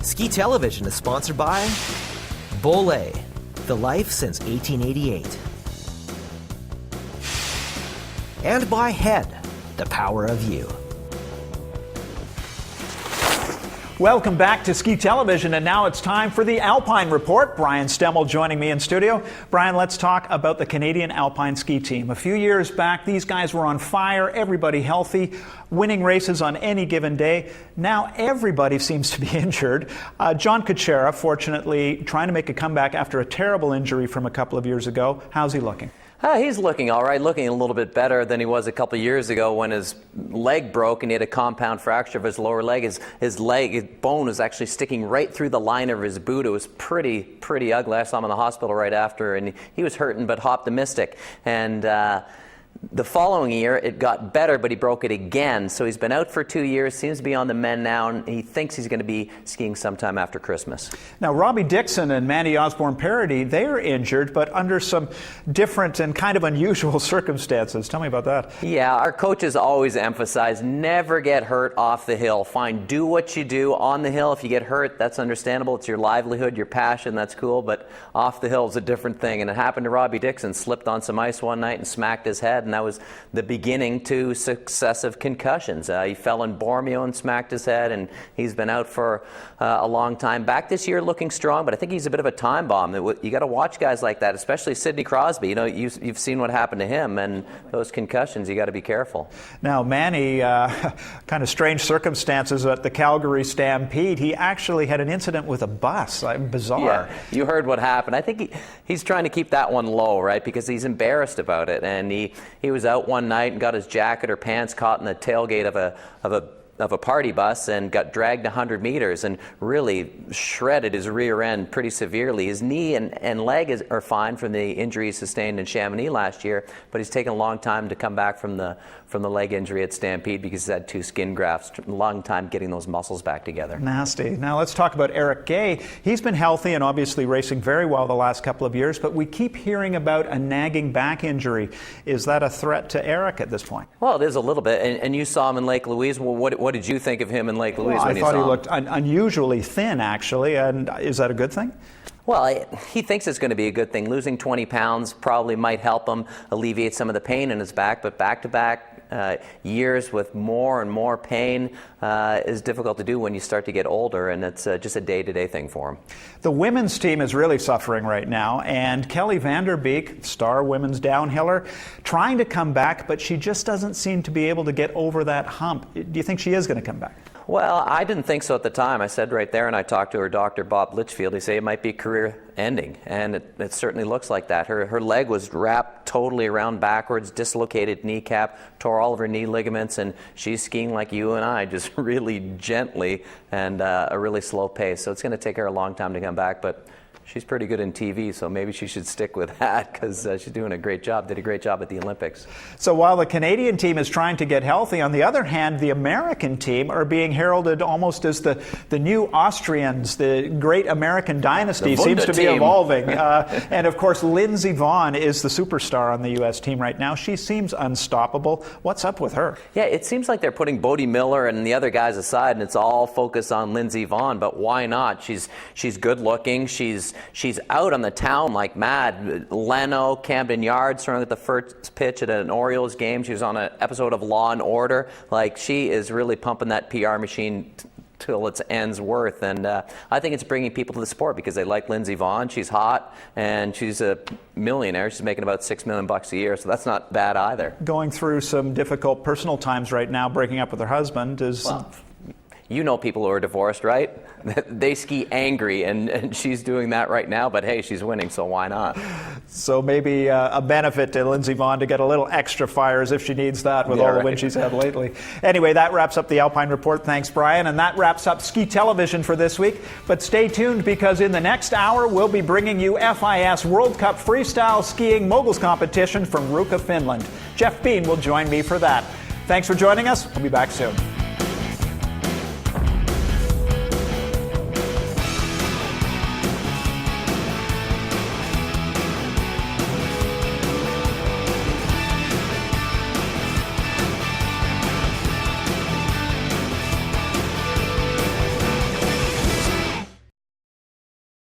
Ski Television is sponsored by Bollé, the life since 1888. And by Head, the power of you. Welcome back to Ski Television, and now it's time for the Alpine Report. Brian Stemmle joining me in studio. Brian, let's talk about the Canadian Alpine ski team. A few years back, these guys were on fire, everybody healthy, winning races on any given day. Now everybody seems to be injured. John Kuchera, fortunately, trying to make a comeback after a terrible injury from a couple of years ago. How's he looking? He's looking all right, looking a little bit better than he was a couple of years ago when his leg broke and he had a compound fracture of his lower leg. His bone was actually sticking right through the line of his boot. It was pretty ugly. I saw him in the hospital right after, and he was hurting but optimistic. And the following year, it got better, but he broke it again. So he's been out for 2 years, seems to be on the mend now, and he thinks he's going to be skiing sometime after Christmas. Now, Robbie Dixon and Mandy Osborne-Parody, they're injured, but under some different and kind of unusual circumstances. Tell me about that. Yeah, our coaches always emphasize never get hurt off the hill. Fine, do what you do on the hill. If you get hurt, that's understandable. It's your livelihood, your passion, that's cool, but off the hill is a different thing. And it happened to Robbie Dixon, slipped on some ice one night and smacked his head. And that was the beginning to successive concussions. He fell in Bormio and smacked his head, and he's been out for a long time. Back this year looking strong, but I think he's a bit of a time bomb. You got to watch guys like that, especially Sidney Crosby. You know, you've seen what happened to him, and those concussions, you got to be careful. Now, Manny, kind of strange circumstances at the Calgary Stampede. He actually had an incident with a bus. Bizarre. Yeah, you heard what happened. I think he's trying to keep that one low, right, because he's embarrassed about it, and he was out one night and got his jacket or pants caught in the tailgate of a party bus and got dragged 100 meters and really shredded his rear end pretty severely. His knee and leg are fine from the injury he sustained in Chamonix last year, but he's taken a long time to come back from the leg injury at Stampede because he's had 2 skin grafts. A long time getting those muscles back together. Nasty. Now let's talk about Eric Gay. He's been healthy and obviously racing very well the last couple of years, but we keep hearing about a nagging back injury. Is that a threat to Eric at this point? Well, it is a little bit, and you saw him in Lake Louise. Well, what did you think of him in Lake Louise when you saw him? I thought he looked unusually thin, actually, and is that a good thing? Well, he thinks it's going to be a good thing. Losing 20 pounds probably might help him alleviate some of the pain in his back, but back-to-back years with more and more pain is difficult to do when you start to get older, and it's just a day-to-day thing for him. The women's team is really suffering right now, and Kelly Vanderbeek, star women's downhiller, trying to come back, but she just doesn't seem to be able to get over that hump. Do you think she is going to come back? Well, I didn't think so at the time. I said right there, and I talked to her doctor, Bob Litchfield. He said it might be career-ending, and it certainly looks like that. Her leg was wrapped totally around backwards, dislocated kneecap, tore all of her knee ligaments, and she's skiing like you and I, just really gently and a really slow pace. So it's going to take her a long time to come back, but she's pretty good in TV, so maybe she should stick with that because she's doing a great job, did a great job at the Olympics. So while the Canadian team is trying to get healthy, on the other hand, the American team are being heralded almost as the new Austrians. The great American dynasty seems to be evolving. And of course, Lindsey Vonn is the superstar on the U.S. team right now. She seems unstoppable. What's up with her? Yeah, it seems like they're putting Bodie Miller and the other guys aside, and it's all focused on Lindsey Vonn, but why not? She's good looking. She's out on the town like mad. Leno, Camden Yards, throwing at the first pitch at an Orioles game. She was on an episode of Law and Order. Like, she is really pumping that PR machine till its end's worth, and I think it's bringing people to the sport because they like Lindsey Vonn. She's hot, and she's a millionaire. She's making about $6 million a year, so that's not bad either. Going through some difficult personal times right now, breaking up with her husband is... Well, you know people who are divorced, right? They ski angry, and she's doing that right now, but hey, she's winning, so why not? So maybe a benefit to Lindsey Vonn to get a little extra fires if she needs that with all the win she's had lately. Anyway, that wraps up the Alpine Report. Thanks, Brian. And that wraps up Ski Television for this week. But stay tuned because in the next hour, we'll be bringing you FIS World Cup Freestyle Skiing Moguls Competition from Ruka, Finland. Jeff Bean will join me for that. Thanks for joining us. We'll be back soon.